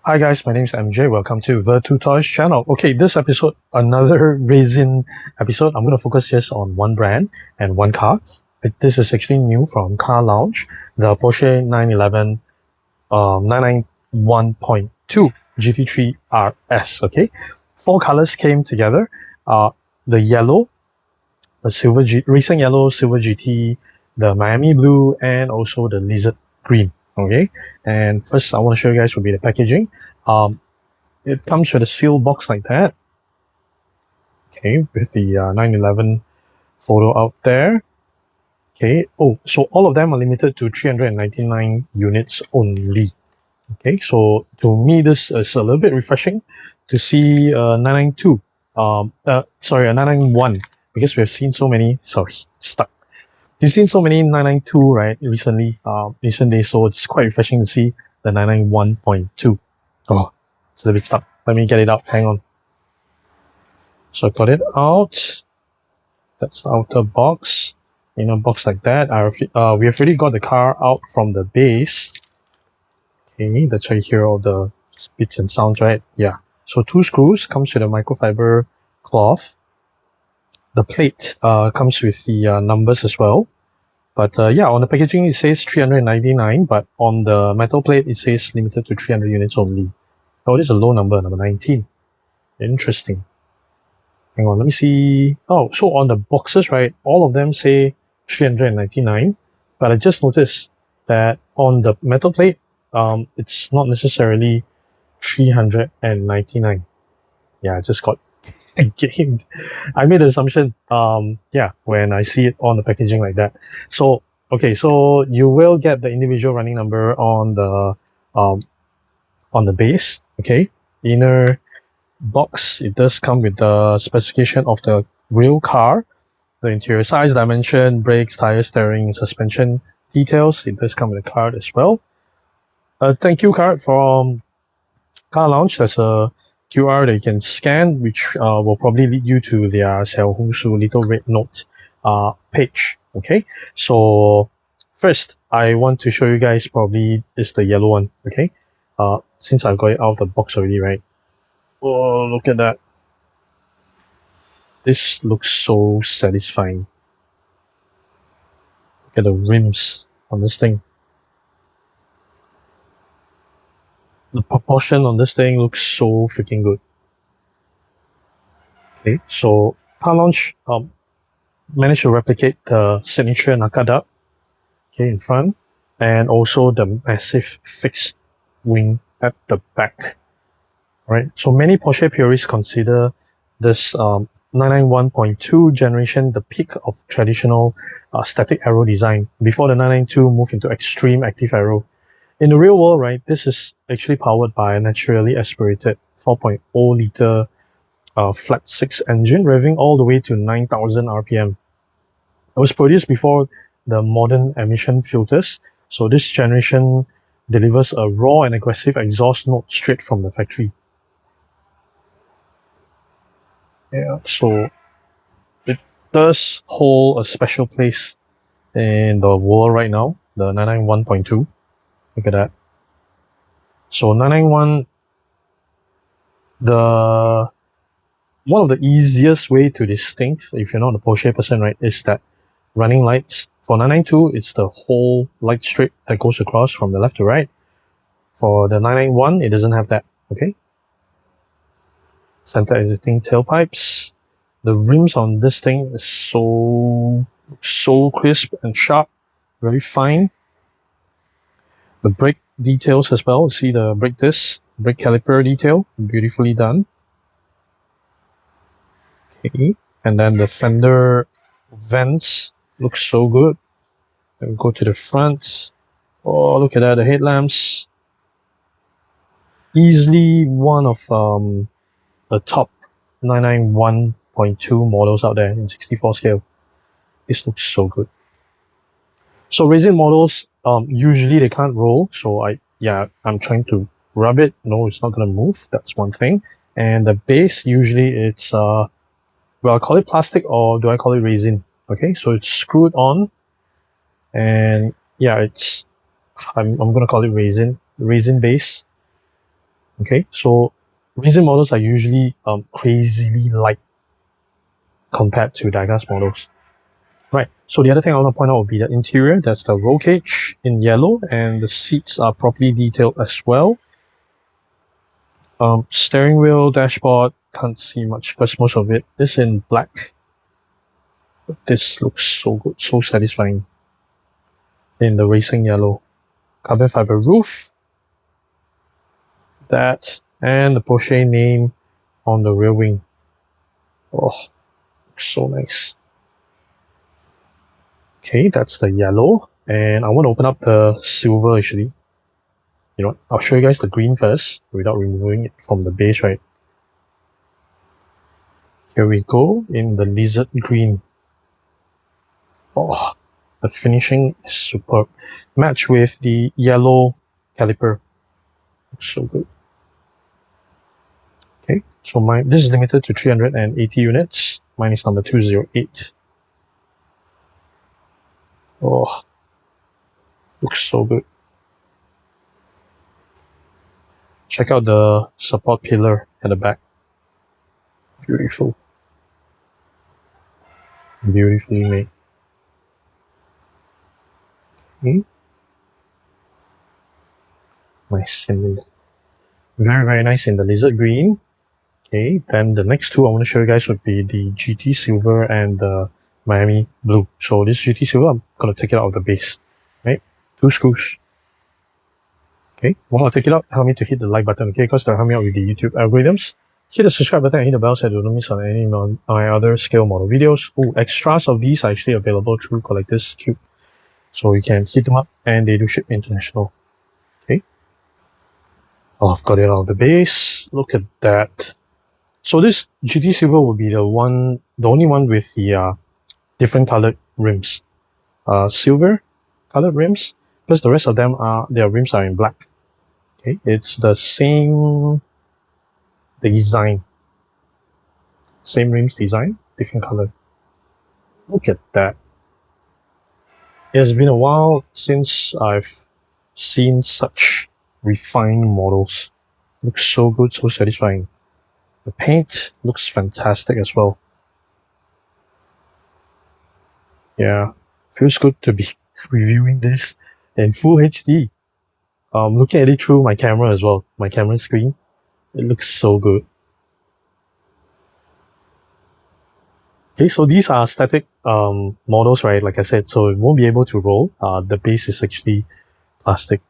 Hi guys, my name is MJ. Welcome to the Two Toys channel. Okay, this episode, another Resin episode. I'm going to focus just on one brand and one car. This is actually new from CarLounge, the Porsche 991.2 GT3 RS. Okay, four colors came together. The yellow, the recent yellow, silver GT, the Miami blue, and also the lizard green. Okay, and first I want to show you guys will be the packaging. It comes with a seal box like that. Okay, with the 911 photo out there. Okay, oh, so all of them are limited to 399 units only. Okay, so to me, this is a little bit refreshing to see 992, sorry, a 991, because we have seen so many, sorry, stuck. You've seen so many 992, right, recent days, so it's quite refreshing to see the 991.2. Oh, it's a little bit stuck. Let me get it out, hang on. So I got it out. That's the outer box. In a box like that. We have already got the car out from the base. Okay, that's why you hear all the bits and sounds, right? Yeah. So 2 screws, comes with a microfiber cloth. The plate comes with the numbers as well. But yeah, on the packaging it says 399, but on the metal plate it says limited to 300 units only. Oh, this is a low number, number 19. Interesting. Hang on, let me see. Oh, so on the boxes, right, all of them say 399, but I just noticed that on the metal plate, it's not necessarily 399. Yeah, I just got gamed. I made the assumption, yeah, when I see it on the packaging like that. So, okay, so you will get the individual running number on the base, okay? Inner box, it does come with the specification of the real car, the interior size, dimension, brakes, tires, steering, suspension details. It does come with a card as well. A thank you card from CarLounge. There's a QR that you can scan, which will probably lead you to their Xiaohongshu Little Red Note page. Okay, so first I want to show you guys probably is the yellow one. Okay, since I've got it out of the box already, right? Oh, look at that. This looks so satisfying. Look at the rims on this thing. The proportion on this thing looks so freaking good. Okay, so CarLaunch managed to replicate the signature Nakada, okay, in front, and also the massive fixed wing at the back. Right, so many Porsche purists consider this 991.2 generation the peak of traditional static aero design before the 992 moved into extreme active aero. In the real world, right, this is actually powered by a naturally aspirated 4.0 liter flat 6 engine, revving all the way to 9,000 RPM. It was produced before the modern emission filters, so this generation delivers a raw and aggressive exhaust note straight from the factory. Yeah, so it does hold a special place in the world right now, the 991.2. Look at that. So 991, one of the easiest way to distinct, if you're not a Porsche person, right, is that running lights. For 992, it's the whole light strip that goes across from the left to right. For the 991, it doesn't have that, okay? Center existing tailpipes. The rims on this thing is so crisp and sharp, very fine. The brake details as well. See the brake disc, brake caliper detail, beautifully done. Okay, and then the fender vents looks so good. Then we go to the front. Oh, look at that, the headlamps. Easily one of the top 991.2 models out there in 64 scale. This looks so good. So Resin models, usually they can't roll. So I'm trying to rub it. No, it's not gonna move. That's one thing. And the base, usually it's well, I call it plastic, or do I call it resin? Okay, so it's screwed on, and yeah, I'm gonna call it resin base. Okay, so Resin models are usually crazily light compared to Diecast models. Right, so the other thing I want to point out would be the interior. That's the roll cage in yellow, and the seats are properly detailed as well. Steering wheel, dashboard, can't see much because most of it is in black. But this looks so good, so satisfying in the racing yellow. Carbon fiber roof, that, and the Porsche name on the rear wing. Oh, so nice. Okay, that's the yellow, and I want to open up the silver actually. You know what? I'll show you guys the green first without removing it from the base, right? Here we go in the lizard green. Oh, the finishing is superb. Matched with the yellow caliper. Looks so good. Okay, so this is limited to 380 units. Mine is number 208. Oh, looks so good. Check out the support pillar at the back. Beautiful. Beautifully made. Okay. Nice. And very, very nice in the lizard green. Okay, then the next two I want to show you guys would be the GT Silver and the Miami Blue. So this GT Silver, I'm going to take it out of the base. Right? 2 screws. Okay, while I take it out, help me to hit the like button, okay, because that'll help me out with the YouTube algorithms. Hit the subscribe button and hit the bell so you don't miss on any of my other scale model videos. Oh, extras of these are actually available through Collector's Cube. So you can hit them up and they do ship international. Okay. Oh, I've got it out of the base. Look at that. So this GT Silver will be the only one with the different colored rims. Silver colored rims, because the rest of them their rims are in black. Okay, it's the same design. Same rims design, different color. Look at that. It has been a while since I've seen such refined models. Looks so good, so satisfying. The paint looks fantastic as well. Yeah, feels good to be reviewing this in full HD. Looking at it through my camera as well, my camera screen. It looks so good. Okay, so these are static models, right? Like I said, so it won't be able to roll. The base is actually plastic.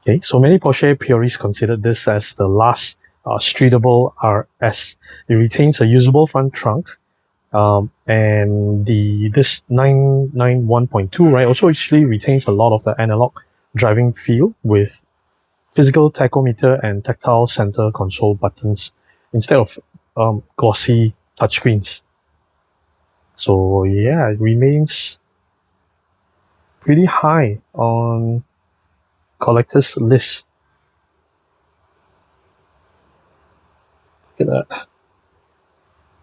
Okay, so many Porsche purists consider this as the last Streetable RS. It retains a usable front trunk, and this 991.2, right, also actually retains a lot of the analog driving feel with physical tachometer and tactile center console buttons instead of glossy touchscreens. So yeah, it remains pretty high on collectors' list. Look at that.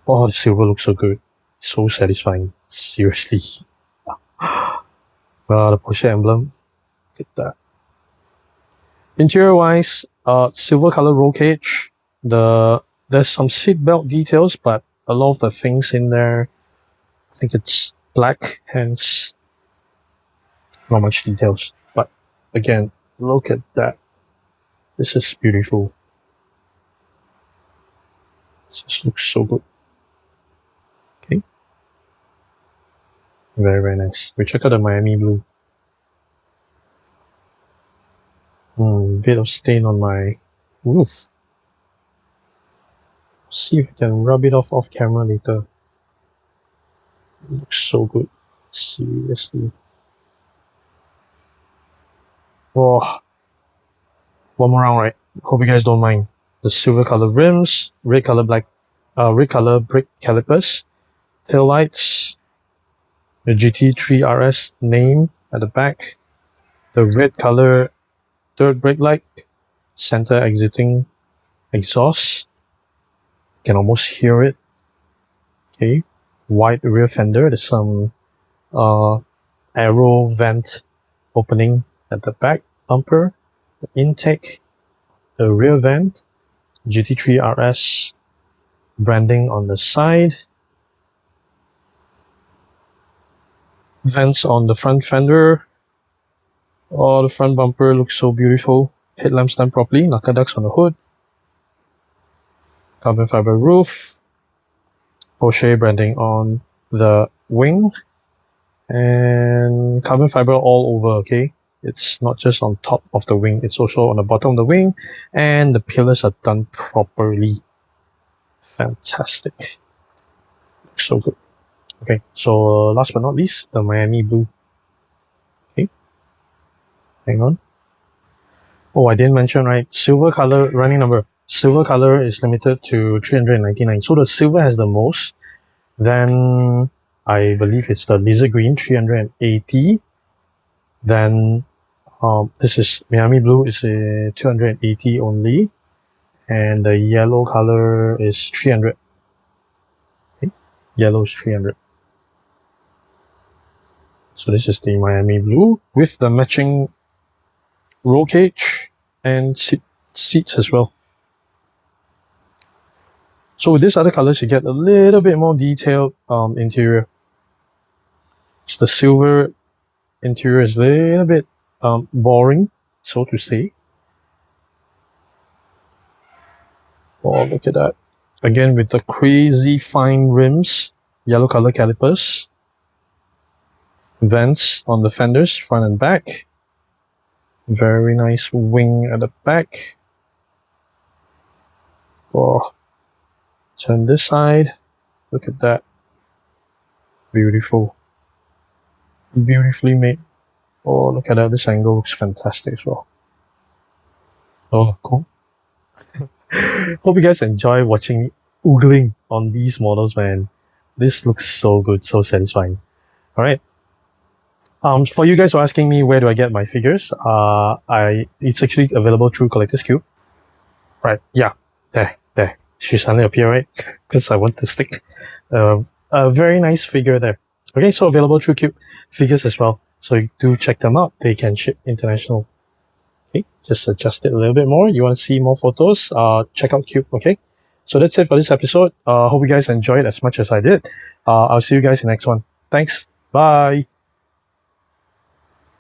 Oh, the silver looks so good. So satisfying. Seriously. The Porsche emblem. Look at that. Interior wise, silver color roll cage. There's some seat belt details, but a lot of the things in there, I think it's black, hence not much details. But again, look at that. This is beautiful. This looks so good. Okay. Very, very nice. We check out the Miami Blue. Bit of stain on my roof. See if I can rub it off camera later. It looks so good. Seriously. Oh, one more round, right? Hope you guys don't mind. The silver color rims, red color brake calipers, tail lights, the GT3 RS name at the back, the red color third brake light, center exiting exhaust. Can almost hear it. Okay, wide rear fender. There's some aero vent opening at the back bumper, the intake. the rear vent, GT3 RS branding on the side, vents on the front fender. Oh, the front bumper looks so beautiful. Headlamps done properly, knuckle ducks on the hood, carbon fiber roof, Porsche branding on the wing, and carbon fiber all over, okay? It's not just on top of the wing, it's also on the bottom of the wing, and the pillars are done properly. Fantastic. Looks so good. Okay, so last but not least, the Miami blue. Okay, hang on. Oh, I didn't mention, right? Silver color, running number. Silver color is limited to 399. So the silver has the most. Then I believe it's the lizard green, 380. Then this is Miami blue is 280 only. And the yellow color is 300. Okay, yellow is 300. So this is the Miami blue with the matching roll cage and seats as well. So with these other colors, you get a little bit more detailed interior. It's the silver interior is a little bit boring, so to say. Oh, look at that. Again, with the crazy fine rims, yellow color calipers, vents on the fenders, front and back. Very nice wing at the back. Oh, turn this side. Look at that. Beautiful. Beautifully made. Oh, look at that. This angle looks fantastic as well. Oh, cool. Hope you guys enjoy watching me oogling on these models, man. This looks so good, so satisfying. Alright. For you guys who are asking me where do I get my figures, it's actually available through Collector's Cube. Right, yeah, there. She suddenly appeared, right? Because I want to stick a very nice figure there. Okay, so available through Cube figures as well. So you do check them out. They can ship international. Okay, just adjust it a little bit more. You want to see more photos? Check out Cube. Okay, so that's it for this episode. Hope you guys enjoyed as much as I did. I'll see you guys in the next one. Thanks. Bye.